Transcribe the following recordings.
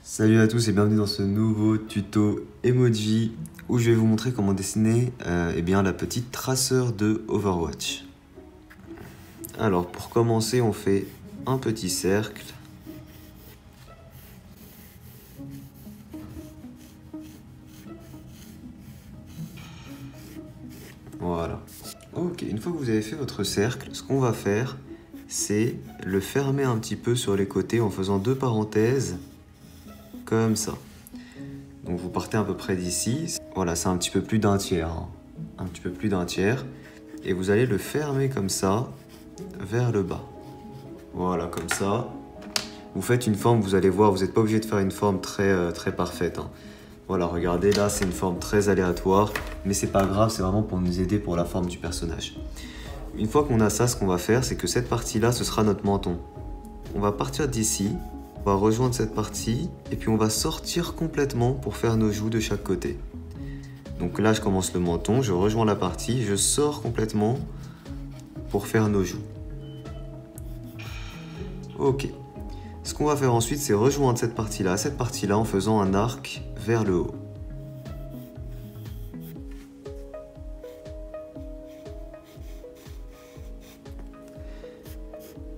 Salut à tous et bienvenue dans ce nouveau tuto emoji où je vais vous montrer comment dessiner la petite traceur de Overwatch. Alors pour commencer on fait un petit cercle. Voilà. Ok, une fois que vous avez fait votre cercle, ce qu'on va faire c'est le fermer un petit peu sur les côtés en faisant deux parenthèses comme ça. Donc vous partez à peu près d'ici, voilà, c'est un petit peu plus d'un tiers, un petit peu plus d'un tiers, et vous allez le fermer comme ça, vers le bas. Voilà, comme ça. Vous faites une forme, vous allez voir, vous n'êtes pas obligé de faire une forme très parfaite. Voilà, regardez, là c'est une forme très aléatoire, mais c'est pas grave, c'est vraiment pour nous aider pour la forme du personnage. Une fois qu'on a ça, ce qu'on va faire, c'est que cette partie-là, ce sera notre menton. On va partir d'ici. On va rejoindre cette partie et puis on va sortir complètement pour faire nos joues de chaque côté. Donc là je commence le menton, je rejoins la partie, je sors complètement pour faire nos joues. Ok. Ce qu'on va faire ensuite c'est rejoindre cette partie-là en faisant un arc vers le haut.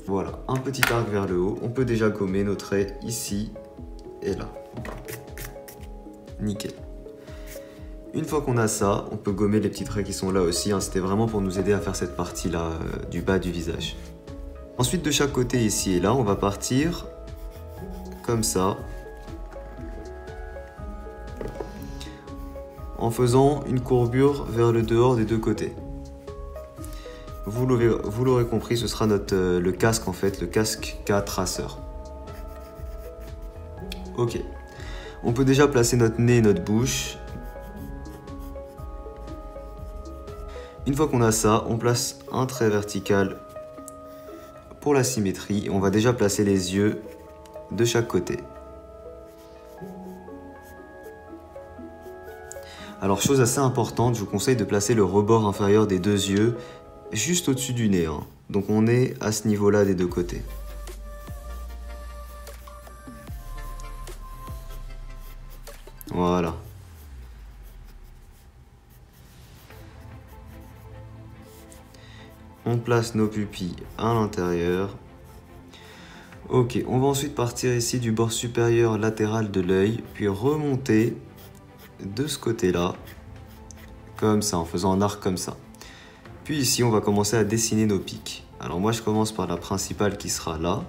Voilà, un petit arc vers le haut. On peut déjà gommer nos traits ici et là. Nickel. Une fois qu'on a ça, on peut gommer les petits traits qui sont là aussi. C'était vraiment pour nous aider à faire cette partie-là du bas du visage. Ensuite, de chaque côté, ici et là, on va partir comme ça. En faisant une courbure vers le dehors des deux côtés. Vous l'aurez compris, ce sera le casque en fait, le casque K traceur. Ok. On peut déjà placer notre nez et notre bouche. Une fois qu'on a ça, on place un trait vertical pour la symétrie. On va déjà placer les yeux de chaque côté. Alors chose assez importante, je vous conseille de placer le rebord inférieur des deux yeux juste au-dessus du nez. Donc on est à ce niveau-là des deux côtés. Voilà. On place nos pupilles à l'intérieur. Ok, on va ensuite partir ici du bord supérieur latéral de l'œil, puis remonter de ce côté-là, comme ça, en faisant un arc comme ça. Puis ici, on va commencer à dessiner nos pics. Alors moi, je commence par la principale qui sera là.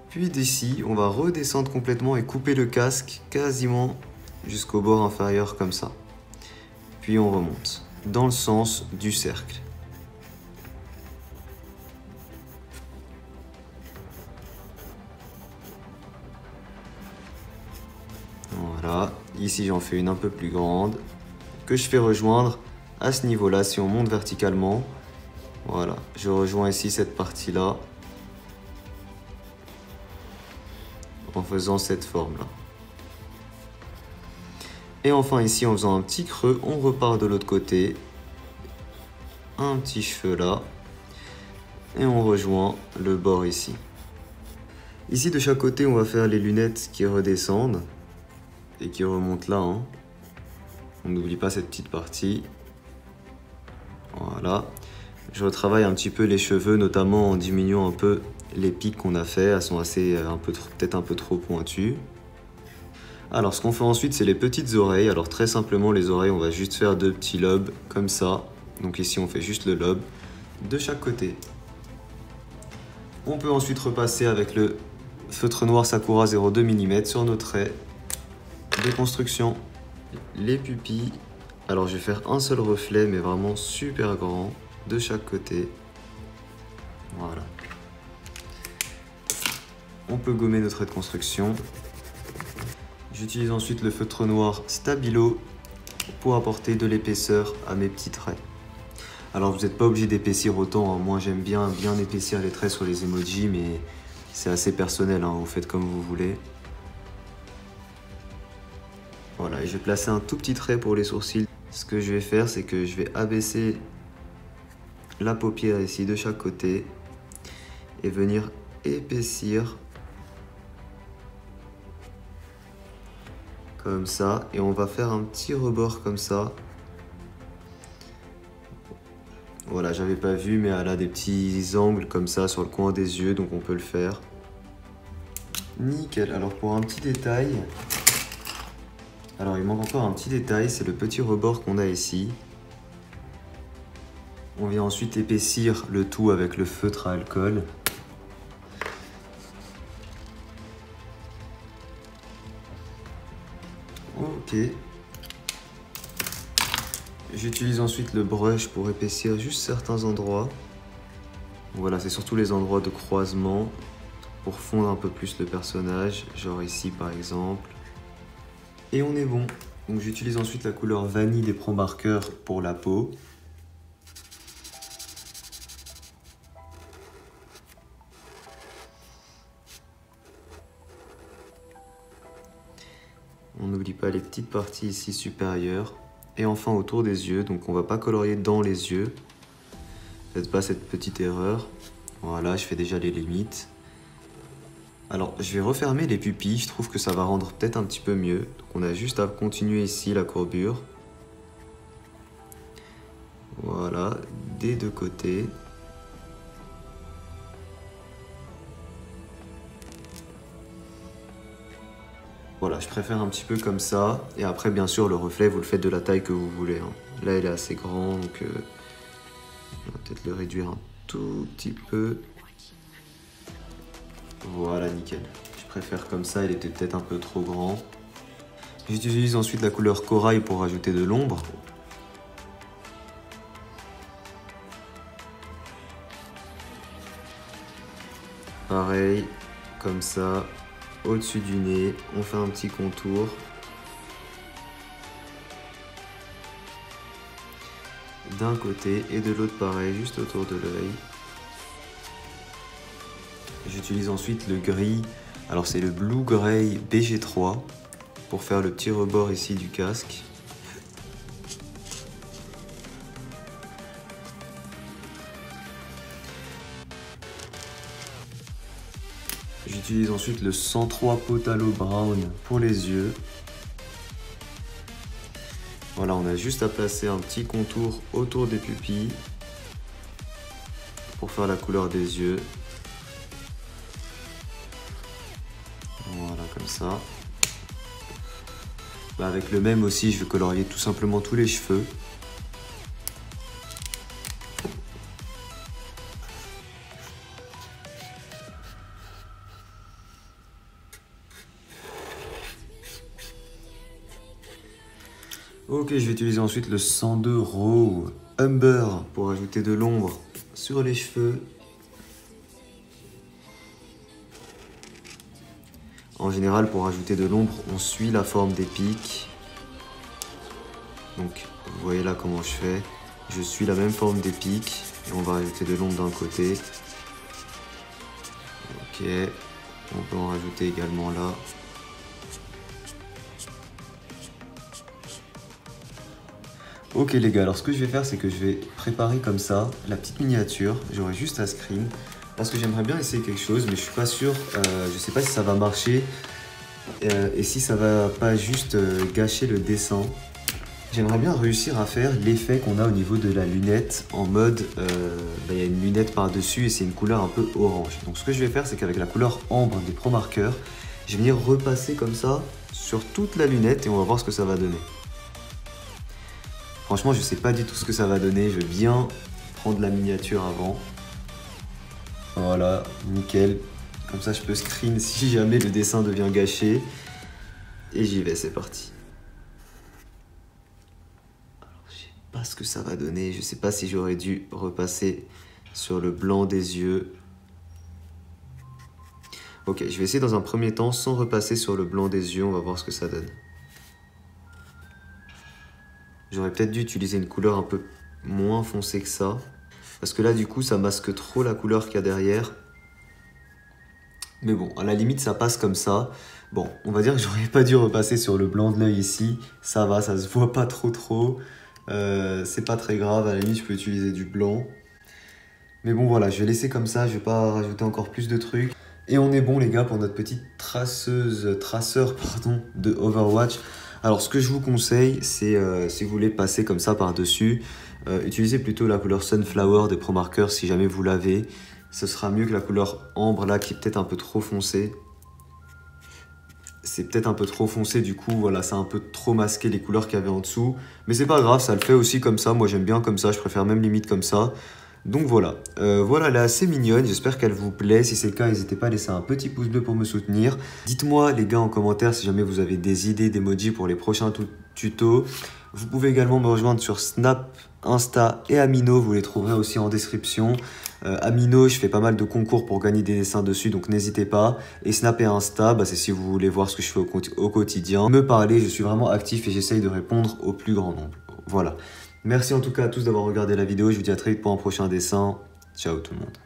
Puis d'ici, on va redescendre complètement et couper le casque quasiment jusqu'au bord inférieur comme ça. Puis on remonte dans le sens du cercle. Voilà, ici j'en fais une un peu plus grande que je fais rejoindre à ce niveau-là. Si on monte verticalement, voilà, je rejoins ici cette partie-là en faisant cette forme-là. Et enfin ici, en faisant un petit creux, on repart de l'autre côté, un petit cheveu là, et on rejoint le bord ici. Ici, de chaque côté, on va faire les lunettes qui redescendent et qui remontent là. On n'oublie pas cette petite partie. Voilà. Je retravaille un petit peu les cheveux, notamment en diminuant un peu les pics qu'on a fait. Elles sont peut-être un peu trop pointues. Alors, ce qu'on fait ensuite, c'est les petites oreilles. Alors, très simplement, les oreilles, on va juste faire deux petits lobes, comme ça. Donc ici, on fait juste le lobe de chaque côté. On peut ensuite repasser avec le feutre noir Sakura 0,2 mm sur nos traits de construction. Les pupilles. Alors, je vais faire un seul reflet, mais vraiment super grand, de chaque côté. Voilà. On peut gommer nos traits de construction. J'utilise ensuite le feutre noir Stabilo pour apporter de l'épaisseur à mes petits traits. Alors vous n'êtes pas obligé d'épaissir autant, moi j'aime bien épaissir les traits sur les emojis, mais c'est assez personnel, vous faites comme vous voulez. Voilà, et je vais placer un tout petit trait pour les sourcils. Ce que je vais faire, c'est que je vais abaisser la paupière ici de chaque côté et venir épaissir Comme ça. Et on va faire un petit rebord comme ça. Voilà, j'avais pas vu, mais elle a des petits angles comme ça sur le coin des yeux, donc on peut le faire. Nickel. Alors pour un petit détail... Alors il manque encore un petit détail, c'est le petit rebord qu'on a ici. On vient ensuite épaissir le tout avec le feutre à alcool. Ok. J'utilise ensuite le brush pour épaissir juste certains endroits. Voilà, c'est surtout les endroits de croisement pour fondre un peu plus le personnage, genre ici par exemple. Et on est bon. Donc j'utilise ensuite la couleur vanille des Pro Markers pour la peau. On n'oublie pas les petites parties ici supérieures. Et enfin autour des yeux, donc on va pas colorier dans les yeux. Faites pas cette petite erreur. Voilà, je fais déjà les limites. Alors, je vais refermer les pupilles, je trouve que ça va rendre peut-être un petit peu mieux. Donc on a juste à continuer ici la courbure. Voilà, des deux côtés. Voilà, je préfère un petit peu comme ça. Et après, bien sûr, le reflet, vous le faites de la taille que vous voulez. Là, il est assez grand, donc on va peut-être le réduire un tout petit peu. Voilà, nickel. Je préfère comme ça, il était peut-être un peu trop grand. J'utilise ensuite la couleur corail pour rajouter de l'ombre. Pareil, comme ça, au-dessus du nez, on fait un petit contour. D'un côté et de l'autre pareil, juste autour de l'œil. J'utilise ensuite le gris, alors c'est le Blue Gray BG3 pour faire le petit rebord ici du casque. J'utilise ensuite le 103 Potalo Brown pour les yeux. Voilà, on a juste à placer un petit contour autour des pupilles pour faire la couleur des yeux. Voilà, comme ça. Avec le même aussi, je vais colorier tout simplement tous les cheveux. Ok, je vais utiliser ensuite le 102 Raw Umber pour ajouter de l'ombre sur les cheveux. En général, pour ajouter de l'ombre, on suit la forme des pics. Donc, vous voyez là comment je fais. Je suis la même forme des pics et on va rajouter de l'ombre d'un côté. Ok, on peut en rajouter également là. Ok les gars, alors ce que je vais faire, c'est que je vais préparer comme ça la petite miniature. J'aurai juste à screen parce que j'aimerais bien essayer quelque chose, mais je suis pas sûr. Je sais pas si ça va marcher et si ça va pas juste gâcher le dessin. J'aimerais bien réussir à faire l'effet qu'on a au niveau de la lunette en mode, il y a une lunette par-dessus et c'est une couleur un peu orange. Donc ce que je vais faire, c'est qu'avec la couleur ambre des Pro Markers, je vais venir repasser comme ça sur toute la lunette et on va voir ce que ça va donner. Franchement, je sais pas du tout ce que ça va donner. Je vais bien prendre la miniature avant. Voilà, nickel. Comme ça, je peux screen si jamais le dessin devient gâché. Et j'y vais, c'est parti. Alors, je sais pas ce que ça va donner. Je sais pas si j'aurais dû repasser sur le blanc des yeux. Ok, je vais essayer dans un premier temps sans repasser sur le blanc des yeux. On va voir ce que ça donne. J'aurais peut-être dû utiliser une couleur un peu moins foncée que ça. Parce que là, du coup, ça masque trop la couleur qu'il y a derrière. Mais bon, à la limite, ça passe comme ça. Bon, on va dire que j'aurais pas dû repasser sur le blanc de l'œil ici. Ça va, ça se voit pas trop. C'est pas très grave, à la limite, je peux utiliser du blanc. Mais bon, voilà, je vais laisser comme ça. Je vais pas rajouter encore plus de trucs. Et on est bon, les gars, pour notre petite traceur de Overwatch. Alors ce que je vous conseille, c'est si vous voulez passer comme ça par-dessus, utilisez plutôt la couleur Sunflower des Pro Markers si jamais vous l'avez. Ce sera mieux que la couleur ambre là qui est peut-être un peu trop foncée. C'est peut-être un peu trop foncé, du coup, voilà, ça a un peu trop masqué les couleurs qu'il y avait en dessous. Mais c'est pas grave, ça le fait aussi comme ça. Moi, j'aime bien comme ça, je préfère même limite comme ça. Donc voilà, voilà, elle est assez mignonne, j'espère qu'elle vous plaît. Si c'est le cas, n'hésitez pas à laisser un petit pouce bleu pour me soutenir. Dites-moi les gars en commentaire si jamais vous avez des idées d'emoji pour les prochains tutos. Vous pouvez également me rejoindre sur Snap, Insta et Amino, vous les trouverez aussi en description. Amino, je fais pas mal de concours pour gagner des dessins dessus, donc n'hésitez pas. Et Snap et Insta, bah, c'est si vous voulez voir ce que je fais au quotidien. Me parler, je suis vraiment actif et j'essaye de répondre au plus grand nombre. Voilà. Merci en tout cas à tous d'avoir regardé la vidéo. Je vous dis à très vite pour un prochain dessin. Ciao tout le monde.